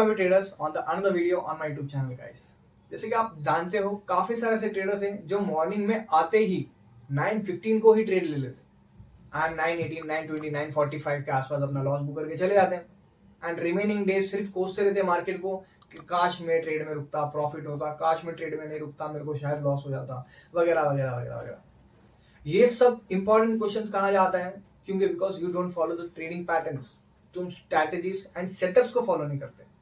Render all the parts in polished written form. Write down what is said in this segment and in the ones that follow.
welcome traders on the another video on my YouTube channel guys। जैसे कि आप जानते हो काफी सारे ऐसे ट्रेडर्स हैं जो मॉर्निंग में आते ही 9:15 को ही ट्रेड ले लेते हैं एंड 9:18, 9:20, 9:45 के आसपास अपना लॉस बुक करके चले जाते हैं एंड रिमेनिंग डेज सिर्फ कोसते रहते हैं मार्केट को कि काश में ट्रेड में रुकता प्रॉफिट होता, काश में ट्रेड में नहीं रुकता मेरे को शायद लॉस हो जाता, वगैरह वगैरह वगैरह वगैरह। ये सब इंपॉर्टेंट क्वेश्चंस कहा जाता है क्योंकि because you don't follow the trading patterns, तुम स्ट्रैटेजीज एंड सेटअप्स को फॉलो नहीं करते।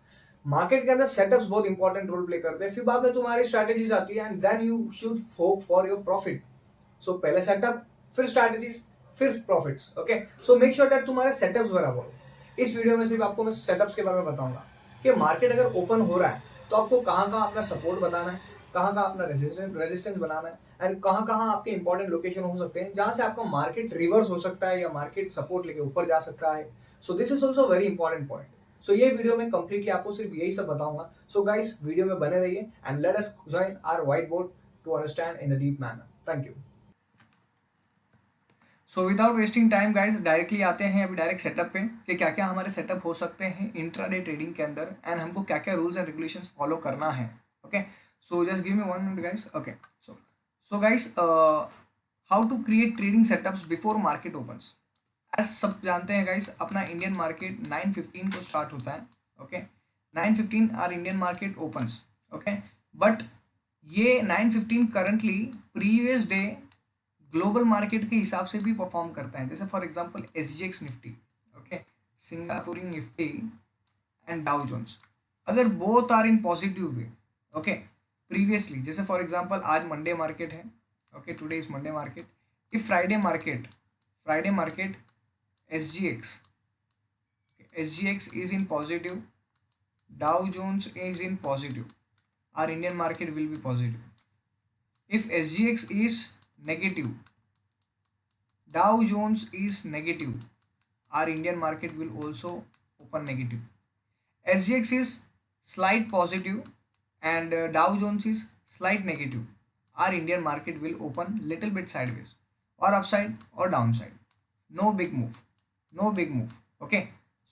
मार्केट के अंदर सेटअप्स बहुत इंपॉर्टेंट रोल प्ले करते हैं, फिर बाद में तुम्हारी स्ट्रैटेजीज आती है and then you should hope for your profit. So पहले सेटअप, फिर स्ट्रैटेजीज, फिर profits. Okay, so make sure that तुम्हारे सेटअप्स बराबर हो। इस वीडियो में सिर्फ आपको मैं सेटअप्स के बारे में बताऊंगा कि मार्केट अगर ओपन हो रहा है तो आपको कहाँ कहाँ अपना सपोर्ट बनाना है, कहाँ कहाँ अपना रेजिस्टेंस बनाना है एंड कहाँ कहाँ आपके इंपॉर्टेंट लोकेशन हो सकते हैं जहां से आपका मार्केट रिवर्स हो सकता है या मार्केट सपोर्ट लेके ऊपर जा सकता है। So this is also very important point. So ये वीडियो में कंप्लीटली आपको सिर्फ यही सब बताऊंगा। सो गाइस वीडियो में बने रहिए and let us join our whiteboard to understand in the deep manner. Thank you. So without wasting time guys directly आते हैं अभी डायरेक्ट सेटअप पे कि क्या क्या हमारे सेटअप हो सकते हैं इंट्राडे ट्रेडिंग के अंदर एंड हमको क्या क्या रूल्स एंड रेगुलेशंस फॉलो करना है। Okay, so just give me 1 minute guys. Okay, so guys how to create trading setups before market opens. As सब जानते हैं गाइस अपना इंडियन मार्केट 9:15 को स्टार्ट होता है। Okay, 9:15 are Indian market opens. Okay, but ये 9:15 currently previous day global market के हिसाब से भी परफॉर्म करता है। जैसे for example SGX Nifty, okay, सिंगापुरी निफ्टी एंड डाउ जोन्स, अगर both are in positive way, okay, previously जैसे फॉर एग्जांपल आज मंडे मार्केट है, okay, today is Monday market. If Friday market SGX is in positive, Dow Jones is in positive, our Indian market will be positive. If SGX is negative, Dow Jones is negative, our Indian market will also open negative. SGX is slight positive and Dow Jones is slight negative, our Indian market will open little bit sideways or upside or downside. No big move. Okay,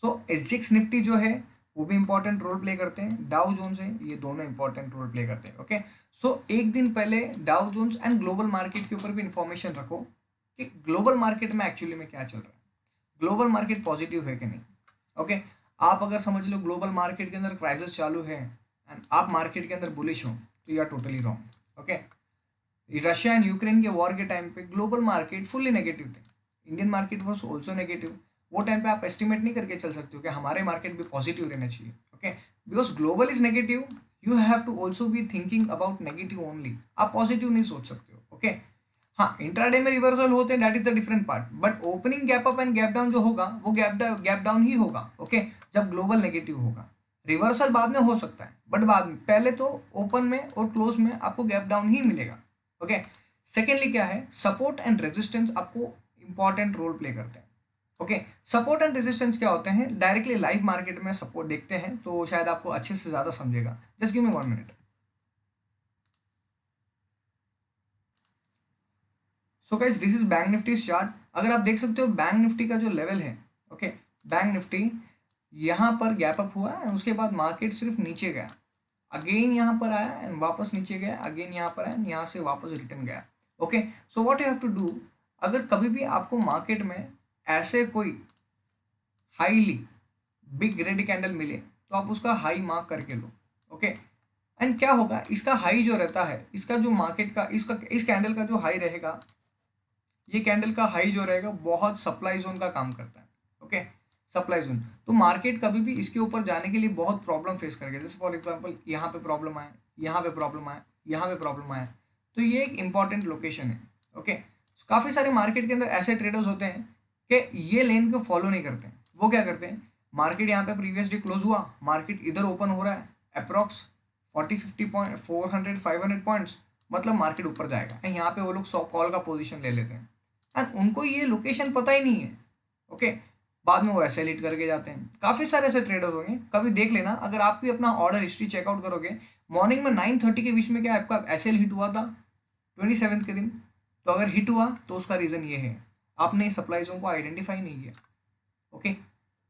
so SGX Nifty जो है वो भी important role play करते हैं, Dow Jones है, ये दोनों important role play करते हैं। ओके, सो एक दिन पहले Dow Jones and global market के ऊपर भी इंफॉर्मेशन रखो कि ग्लोबल मार्केट में एक्चुअली में क्या चल रहा है, ग्लोबल मार्केट पॉजिटिव है कि नहीं। ओके, आप अगर समझ लो ग्लोबल मार्केट के अंदर क्राइसिस चालू है एंड आप मार्केट के अंदर बुलिश हो तो you are totally wrong. Okay, Russia and Ukraine के वॉर के टाइम पे ग्लोबल मार्केट फुल्ली नेगेटिव थे, Indian market was also negative. वो टाइम पे आप एस्टिमेट नहीं करके चल सकते हो कि हमारे मार्केट भी पॉजिटिव रहना चाहिए। Okay, because global is negative, you have to also be thinking about negative only, आप पॉजिटिव नहीं सोच सकते हो। ओके, हाँ, इंट्राडे में रिवर्सल होते हैं, that is the different part, but opening gap up and gap down जो होगा वो गैप डाउन ही होगा। ओके, जब ग्लोबल नेगेटिव होगा, रिवर्सल बाद में हो सकता है बट बाद में, पहले तो ओपन में और क्लोज में आपको गैप डाउन ही मिलेगा। ओके, सेकेंडली क्या है, सपोर्ट एंड रेजिस्टेंस आपको इंपॉर्टेंट रोल प्ले करते हैं। ओके, सपोर्ट एंड रेजिस्टेंस क्या होते हैं, डायरेक्टली लाइव मार्केट में सपोर्ट देखते हैं तो शायद आपको अच्छे से ज्यादा समझेगा। Just give me 1 minute. So guys this is bank Nifty chart. अगर आप देख सकते हो बैंक निफ्टी का जो लेवल है, ओके, बैंक निफ्टी यहाँ पर गैप अप हुआ है, उसके बाद मार्केट सिर्फ नीचे गया, अगेन यहाँ पर आया एंड वापस नीचे गया, अगेन यहाँ पर आया, यहाँ से वापस रिटर्न गया। Okay, so what you have to do, अगर कभी भी आपको मार्केट में ऐसे कोई हाईली बिग रेड कैंडल मिले तो आप उसका हाई मार्क करके लो। ओके, एंड क्या होगा, इसका हाई जो रहता है, इसका जो मार्केट का इस कैंडल का जो हाई रहेगा, ये कैंडल का हाई जो रहेगा बहुत सप्लाई जोन का काम करता है। ओके, सप्लाई जोन, तो मार्केट कभी भी इसके ऊपर जाने के लिए बहुत प्रॉब्लम फेस करेगा। जैसे फॉर एग्जांपल यहाँ पे प्रॉब्लम आया, यहाँ पे प्रॉब्लम आया, यहाँ पे प्रॉब्लम आया, तो ये एक इंपॉर्टेंट लोकेशन है। ओके, काफ़ी सारे मार्केट के अंदर ऐसे ट्रेडर्स होते हैं कि ये लेन को फॉलो नहीं करते हैं। वो क्या करते हैं, मार्केट यहाँ पे प्रीवियस डे क्लोज हुआ, मार्केट इधर ओपन हो रहा है अप्रॉक्स 40-50 पॉइंट, 400-500 पॉइंट्स, मतलब मार्केट ऊपर जाएगा एंड यहाँ पे वो लोग 100 कॉल का पोजीशन ले लेते हैं एंड उनको ये लोकेशन पता ही नहीं है। ओके, बाद में वो ऐसे लीड करके जाते हैं। काफ़ी सारे ऐसे ट्रेडर्स होंगे, कभी देख लेना, अगर आप भी अपना ऑर्डर हिस्ट्री चेकआउट करोगे, मॉर्निंग में 9:30 के बीच में क्या आपका एसएल हिट हुआ था 27 के दिन, तो अगर हिट हुआ तो उसका रीज़न ये है, आपने सप्लाई जोन को आइडेंटिफाई नहीं किया। ओके,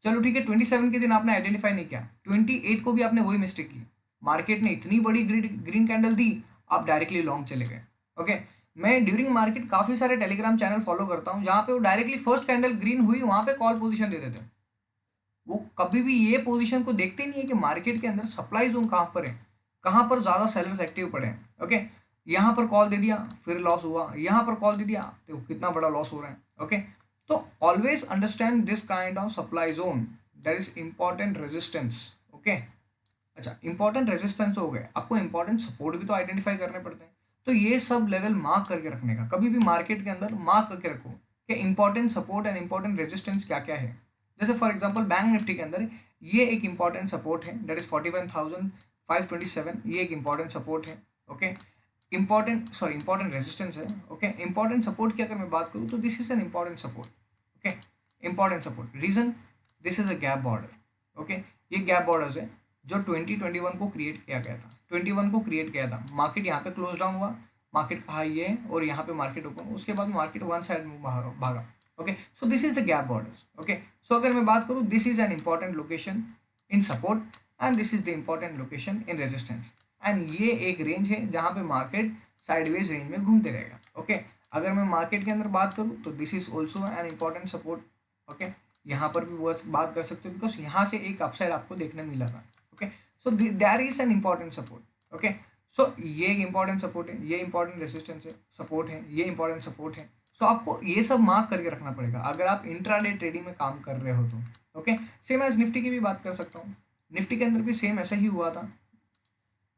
चलो ठीक है, 27 के दिन आपने आइडेंटिफाई नहीं किया, 28 को भी आपने वही मिस्टेक की, मार्केट ने इतनी बड़ी ग्रीन कैंडल दी, आप डायरेक्टली लॉन्ग चले गए। ओके, मैं ड्यूरिंग मार्केट काफी सारे टेलीग्राम चैनल फॉलो करता हूँ जहाँ पे वो डायरेक्टली फर्स्ट कैंडल ग्रीन हुई वहां पे कॉल पोजीशन दे देते हैं। वो कभी भी ये पोजीशन को देखते नहीं है कि मार्केट के अंदर सप्लाई जोन कहाँ पर है, कहाँ पर ज्यादा सेलर्स एक्टिव पड़े हैं। ओके, यहाँ पर कॉल दे दिया फिर लॉस हुआ, यहाँ पर कॉल दे दिया तो कितना बड़ा लॉस हो रहा है। ओके, तो always understand this kind of supply zone, that is important resistance. Okay, अच्छा, इंपॉर्टेंट रेजिस्टेंस हो गए, आपको इंपॉर्टेंट सपोर्ट भी तो आइडेंटिफाई करने पड़ते हैं। तो ये सब लेवल मार्क करके रखने का, कभी भी मार्केट के अंदर मार्क करके रखो कि important support and important resistance क्या क्या है। जैसे फॉर एग्जांपल बैंक निफ्टी के अंदर ये एक इंपॉर्टेंट सपोर्ट है, दैट इज 41,527, ये एक इंपॉर्टेंट सपोर्ट है। ओके, इंपॉर्टेंट रेजिस्टेंस है। ओके, इंपॉर्टेंट सपोर्ट की अगर मैं बात करूँ तो this is an important support. Okay, important support region, this is a gap border. Okay, ये गैप बॉर्डर्स है जो 2021 को क्रिएट किया गया था, 21 को क्रिएट किया था। मार्केट यहाँ पे क्लोज डाउन हुआ, मार्केट का हाई है और यहाँ पे मार्केट ओपन, उसके बाद मार्केट वन साइड में भागा। Okay, so this is the gap borders. Okay, so अगर मैं बात करूँ, this is an important location in support and this is the important location in resistance. And ये एक रेंज है जहाँ पे मार्केट साइडवेज रेंज में घूमते रहेगा। ओके, अगर मैं मार्केट के अंदर बात करूँ तो this is also an important support. Okay, यहाँ पर भी वो बात कर सकते हो बिकॉज यहाँ से एक अपसाइड आपको देखने मिला था। Okay, so there is an important support. Okay, so ये एक इंपॉर्टेंट सपोर्ट है, ये इंपॉर्टेंट रेजिस्टेंस है, सपोर्ट है, ये इंपॉर्टेंट सपोर्ट है। सो आपको ये सब मार्क करके रखना पड़ेगा अगर आप इंट्राडे ट्रेडिंग में काम कर रहे हो तो। ओके, सेम एज निफ्टी की भी बात कर सकता हूँ, निफ्टी के अंदर भी सेम ऐसा ही हुआ था।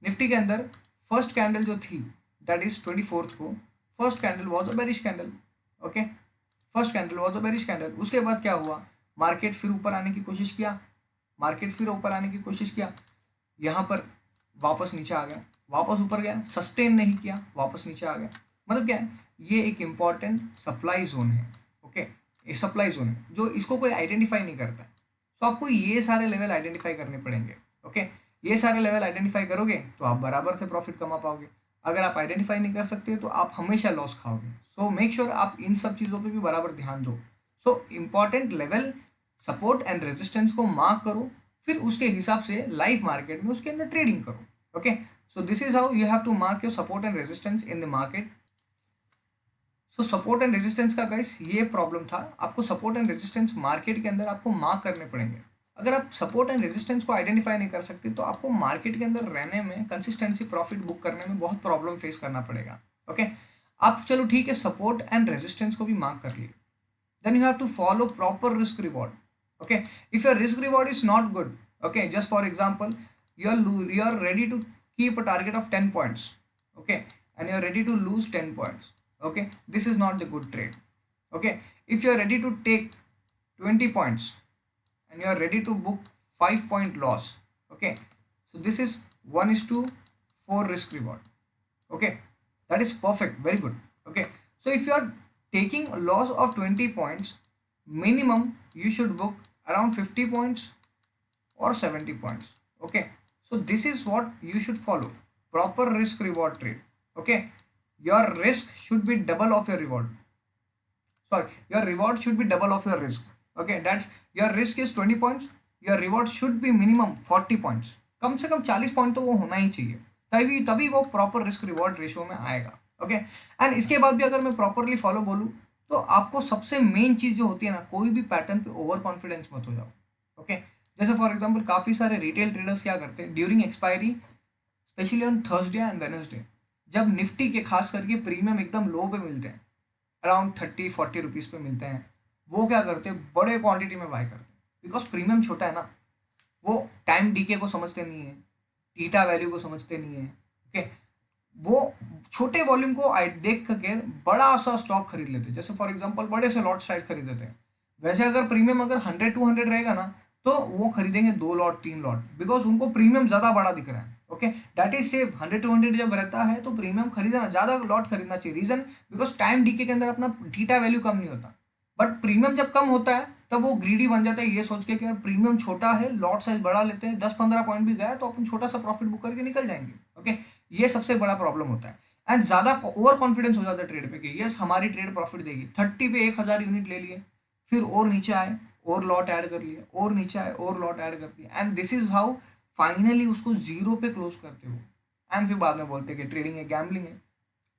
निफ्टी के अंदर फर्स्ट कैंडल जो थी दैट इज 24th को, first candle was a bearish candle. Okay, first candle was a bearish candle. उसके बाद क्या हुआ, मार्केट फिर ऊपर आने की कोशिश किया, मार्केट फिर ऊपर आने की कोशिश किया, यहाँ पर वापस नीचे आ गया, वापस ऊपर गया, सस्टेन नहीं किया, वापस नीचे आ गया। मतलब क्या है, ये एक इंपॉर्टेंट सप्लाई जोन है। ओके, ये सप्लाई जोन है जो इसको कोई आइडेंटिफाई नहीं करता है। तो आपको ये सारे लेवल आइडेंटिफाई करने पड़ेंगे। ओके, ये सारे लेवल आइडेंटिफाई करोगे तो आप बराबर से प्रॉफिट कमा पाओगे। अगर आप आइडेंटिफाई नहीं कर सकते तो आप हमेशा लॉस खाओगे। सो मेक श्योर आप इन सब चीज़ों पे भी बराबर ध्यान दो। So important level support and resistance को मार्क करो, फिर उसके हिसाब से लाइव मार्केट में उसके अंदर ट्रेडिंग करो। Okay, so this is how you have to mark your support and resistance in the market. So support and resistance का गाइस ये प्रॉब्लम था, आपको सपोर्ट एंड रेजिस्टेंस मार्केट के अंदर आपको मार्क करने पड़ेंगे। अगर आप सपोर्ट एंड रेजिस्टेंस को आइडेंटिफाई नहीं कर सकते तो आपको मार्केट के अंदर रहने में, कंसिस्टेंसी प्रॉफिट बुक करने में बहुत प्रॉब्लम फेस करना पड़ेगा। ओके, आप चलो ठीक है सपोर्ट एंड रेजिस्टेंस को भी मार्क कर लिए, then you have to follow proper risk reward. Okay, if your risk reward is not good, okay, just for example, you are ready to keep a target of 10 points, okay, and you are ready to lose 10 points. Okay, this is not the good trade. Okay, if you are ready to take 20 points and you are ready to book 5-point loss, okay, so this is 1:4 risk reward. Okay, that is perfect, very good. Okay, so if you are taking a loss of 20 points, minimum you should book around 50 points or 70 points. Okay, so this is what you should follow, proper risk reward trade. Okay, your risk should be double of your reward, sorry, your reward should be double of your risk. Okay, that's your risk is 20 points, your reward should be minimum 40 points, कम से कम 40 point तो वो होना ही चाहिए, तभी तभी वो proper risk reward ratio में आएगा। ओके, एंड इसके बाद भी अगर मैं प्रॉपरली फॉलो बोलूँ तो आपको सबसे मेन चीज जो होती है ना, कोई भी पैटर्न पे ओवर कॉन्फिडेंस मत हो जाओ। ओके, जैसे फॉर एग्जांपल काफी सारे रिटेल ट्रेडर्स क्या करते हैं during expiry, specially on Thursday and Wednesday, जब निफ्टी के खास करके प्रीमियम एकदम लो पे मिलते हैं, अराउंड 30-40 रुपीज पे मिलते हैं, वो क्या करते हैं बड़े क्वांटिटी में बाय करते हैं, बिकॉज प्रीमियम छोटा है ना, वो टाइम डीके को समझते नहीं है, थीटा वैल्यू को समझते नहीं है। ओके, वो छोटे वॉल्यूम को देख करके बड़ा सा स्टॉक खरीद लेते हैं, जैसे फॉर एग्जांपल बड़े से लॉट साइज खरीद लेते हैं। वैसे अगर प्रीमियम अगर 100-200 रहेगा ना तो वो खरीदेंगे 2 लॉट 3 लॉट, बिकॉज उनको प्रीमियम ज्यादा बड़ा दिख रहा है। ओके, दैट इज सेफ, 100-200 जब रहता है तो प्रीमियम खरीदना, ज्यादा लॉट खरीदना चाहिए। रीजन, बिकॉज टाइम डीके के अंदर अपना थीटा वैल्यू कम नहीं होता, बट प्रीमियम जब कम होता है तब वो ग्रीडी बन जाता है, ये सोच के कि यार प्रीमियम छोटा है, लॉट साइज बड़ा लेते हैं, 10-15 पॉइंट भी गया तो अपन छोटा सा प्रॉफिट बुक करके निकल जाएंगे। ओके, ये सबसे बड़ा प्रॉब्लम होता है। एंड ज्यादा ओवर कॉन्फिडेंस हो जाता है ट्रेड पे कि यस हमारी ट्रेड प्रॉफिट देगी। 30 पे 1000 यूनिट ले लिए, फिर और नीचे आए और लॉट ऐड कर लिया, और नीचे आए और लॉट ऐड कर दिया, and this is how finally उसको जीरो पे क्लोज करते हो। एंड फिर बाद में बोलते हैं कि ट्रेडिंग है, गैम्बलिंग है।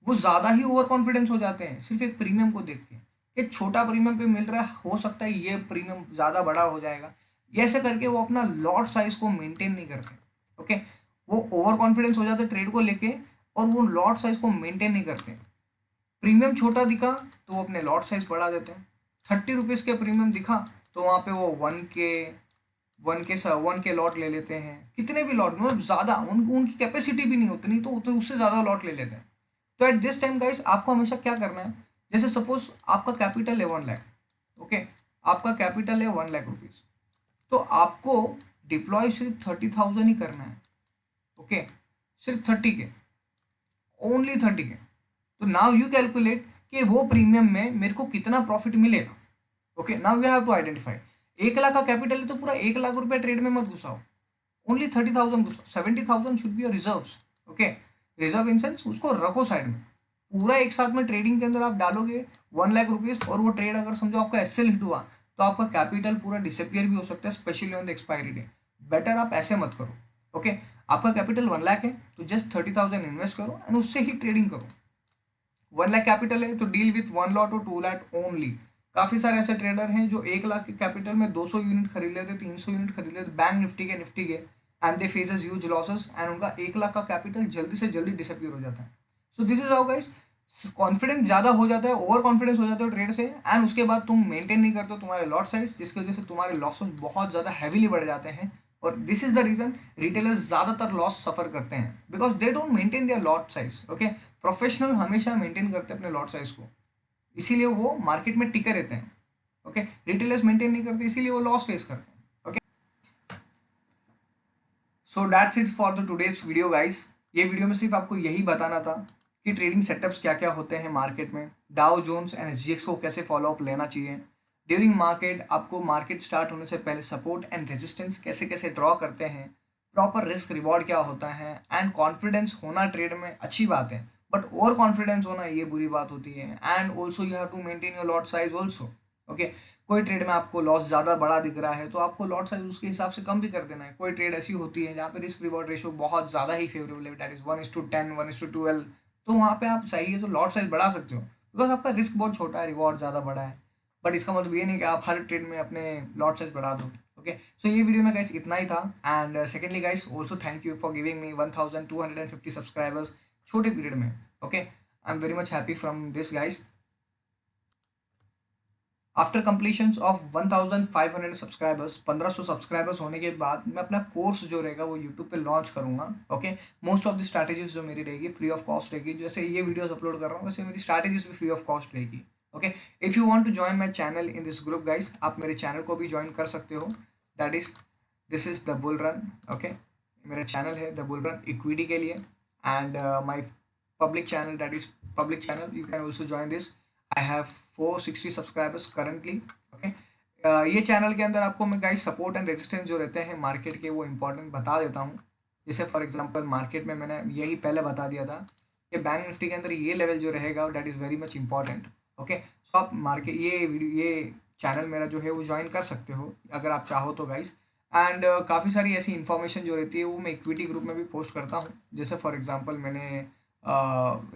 वो ज़्यादा ही ओवर कॉन्फिडेंस हो जाते हैं सिर्फ एक प्रीमियम को देख के, कि छोटा प्रीमियम पे मिल रहा है, हो सकता है ये प्रीमियम ज़्यादा बड़ा हो जाएगा, ये ऐसे करके वो अपना लॉट साइज को मेंटेन नहीं करते। ओके, वो ओवर कॉन्फिडेंस हो जाते ट्रेड को लेके, और वो लॉट साइज को मेंटेन नहीं करते। प्रीमियम छोटा दिखा तो वो अपने लॉट साइज बढ़ा देते हैं। 30 रुपीज़ के प्रीमियम दिखा तो वहाँ पे वो 1 के लॉट ले लेते हैं, कितने भी लॉट, मतलब ज़्यादा उनकी कैपेसिटी भी नहीं होती, नहीं तो उससे ज़्यादा लॉट ले लेते हैं। तो एट दिस टाइम गाइस आपको हमेशा क्या करना है, जैसे सपोज आपका कैपिटल है 1 लाख, ओके, आपका कैपिटल है 1 लाख रुपीज़, तो आपको डिप्लॉय सिर्फ 30,000 ही करना है। ओके, सिर्फ 30 के, ओनली 30 के। तो नाउ यू कैलकुलेट कि वो प्रीमियम में मेरे को कितना प्रॉफिट मिलेगा। Okay, now you have to identify 1 lakh का कैपिटल है तो पूरा 1 लाख रुपए ट्रेड में मत घुसाओ, ओनली 30,000 घुसाओ। 70,000 should be your reserves. Okay, reserve in sense उसको रखो साइड में। पूरा एक साथ में ट्रेडिंग के अंदर आप डालोगे 1 लाख रुपीज़, और वो ट्रेड अगर समझो आपका एसएल हिट हुआ तो आपका कैपिटल पूरा डिसअपियर भी हो सकता है, specially on the expiry day. Better आप ऐसे मत करो। ओके, आपका कैपिटल 1 लाख है तो जस्ट 30,000 इन्वेस्ट करो एंड उससे ही ट्रेडिंग करो। 1 लाख कैपिटल है तो डील विथ 1 लॉट और 2 लॉट ओनली। काफी सारे ऐसे ट्रेडर हैं जो 1 लाख के कैपिटल में 200 यूनिट खरीद लेते, 300 यूनिट खरीद लेते बैंक निफ्टी के, and they faces huge losses, and उनका 1 लाख का कैपिटल जल्दी से जल्दी डिसअपियर हो जाता है। So this is how guys, confidence ज्यादा हो जाता है, ओवर कॉन्फिडेंस हो जाता है ट्रेड से, एंड उसके बाद तुम मेंटेन नहीं करते हो तुम्हारे लॉट साइज, जिसकी वजह से तुम्हारे लॉसेस बहुत ज्यादा हैवीली बढ़ जाते हैं। और this is the reason retailers ज्यादातर लॉस सफर करते हैं, because they don't maintain their lot size. Okay, professional हमेशा मेंटेन करते हैं अपने लॉट साइज को, इसीलिए वो मार्केट में टिके रहते हैं। ओके, रिटेलर्स मेंटेन नहीं करते इसीलिए वो लॉस फेस करते हैं। Okay, so that's it for the today's video guys. ये वीडियो में सिर्फ आपको यही बताना था कि ट्रेडिंग सेटअप्स क्या क्या होते हैं मार्केट में, डाउ जोन्स एंड एसजीएक्स को कैसे फॉलो अप लेना चाहिए ड्यूरिंग मार्केट, आपको मार्केट स्टार्ट होने से पहले सपोर्ट एंड रेजिस्टेंस कैसे कैसे ड्रॉ करते हैं, प्रॉपर रिस्क रिवॉर्ड क्या होता है, एंड कॉन्फिडेंस होना ट्रेड में अच्छी बात है, बट ओवर कॉन्फिडेंस होना ये बुरी बात होती है। And also you have to maintain your lot size also. Okay, कोई ट्रेड में आपको लॉस ज़्यादा बड़ा दिख रहा है तो आपको लॉट साइज उसके हिसाब से कम भी कर देना है। कोई ट्रेड ऐसी होती है जहाँ पे रिस्क रिवॉर्ड रेशियो बहुत ज़्यादा ही फेवरेबल है, दैट इज 1:10, 1:12, तो वहाँ पे आप चाहिए तो लॉट साइज बढ़ा सकते हो, बिकॉज आपका रिस्क बहुत छोटा है, रिवॉर्ड ज़्यादा बड़ा है। बट इसका मतलब ये नहीं कि आप हर ट्रेड में अपने लॉट साइज बढ़ा दो। ओके, सो ये वीडियो में गाइस इतना ही था। And secondly guys also thank you for giving me 1250 subscribers छोटे पीरियड में। Okay, I am very much happy from this guys. After completion of 1500 subscribers, 1500 subscribers होने के बाद मैं अपना कोर्स जो रहेगा वो यूट्यूब पे लॉन्च करूंगा। Okay, most of the strategies जो मेरी रहेगी फ्री ऑफ कॉस्ट रहेगी, जैसे ये वीडियोस अपलोड कर रहा हूँ वैसे मेरी स्ट्रैटेजीज भी फ्री ऑफ कॉस्ट रहेगी। Okay, if you want to join my channel in this group guys, आप मेरे चैनल को भी ज्वाइन कर सकते हो, that is this is the bull run. Okay, मेरा चैनल है द बुल रन इक्विटी के लिए, and my public channel, that is public channel, you can also join this. I have 460 subscribers currently. Okay, ये channel के अंदर आपको मैं guys support and resistance जो रहते हैं मार्केट के वो इंपॉर्टेंट बता देता हूँ। जैसे फॉर एग्जांपल मार्केट में मैंने यही पहले बता दिया था कि बैंक निफ्टी के अंदर ये लेवल जो रहेगा that is very much important. Okay, so आप मार्केट ये चैनल मेरा जो है वो ज्वाइन कर सकते हो अगर आप चाहो तो गाइस। एंड काफ़ी सारी ऐसी इन्फॉर्मेशन जो रहती है वो मैं इक्विटी ग्रुप में भी पोस्ट करता हूँ। जैसे फॉर एग्जांपल मैंने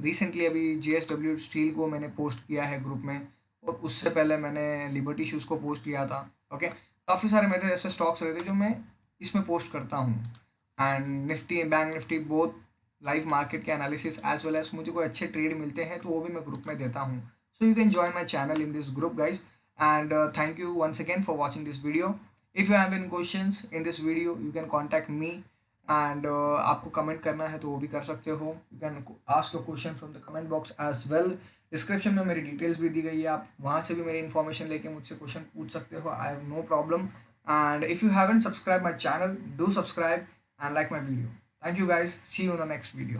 रिसेंटली अभी JSW स्टील को मैंने पोस्ट किया है ग्रुप में, और उससे पहले मैंने लिबर्टी शूज़ को पोस्ट किया था। ओके, काफ़ी सारे मेरे ऐसे स्टॉक्स रहते हैं जो मैं इसमें पोस्ट करता हूँ। And Nifty, bank Nifty, both live market के एनालिसिस एज वेल एज मुझे कोई अच्छे ट्रेड मिलते हैं तो वो भी मैं ग्रुप में देता हूँ। So you can join my channel in this group guys, and thank you once again for watching this video. If you have any questions in this video you can contact me, and आपको comment करना है तो वो भी कर सकते हो। You can ask your question from the comment box as well. Description में मेरी डिटेल्स भी दी गई है, आप वहाँ से भी मेरी इन्फॉर्मेशन लेके मुझसे क्वेश्चन पूछ सकते हो, I have no problem. And if you haven't subscribe my channel, do subscribe and like my video. Thank you guys, see you in the next video.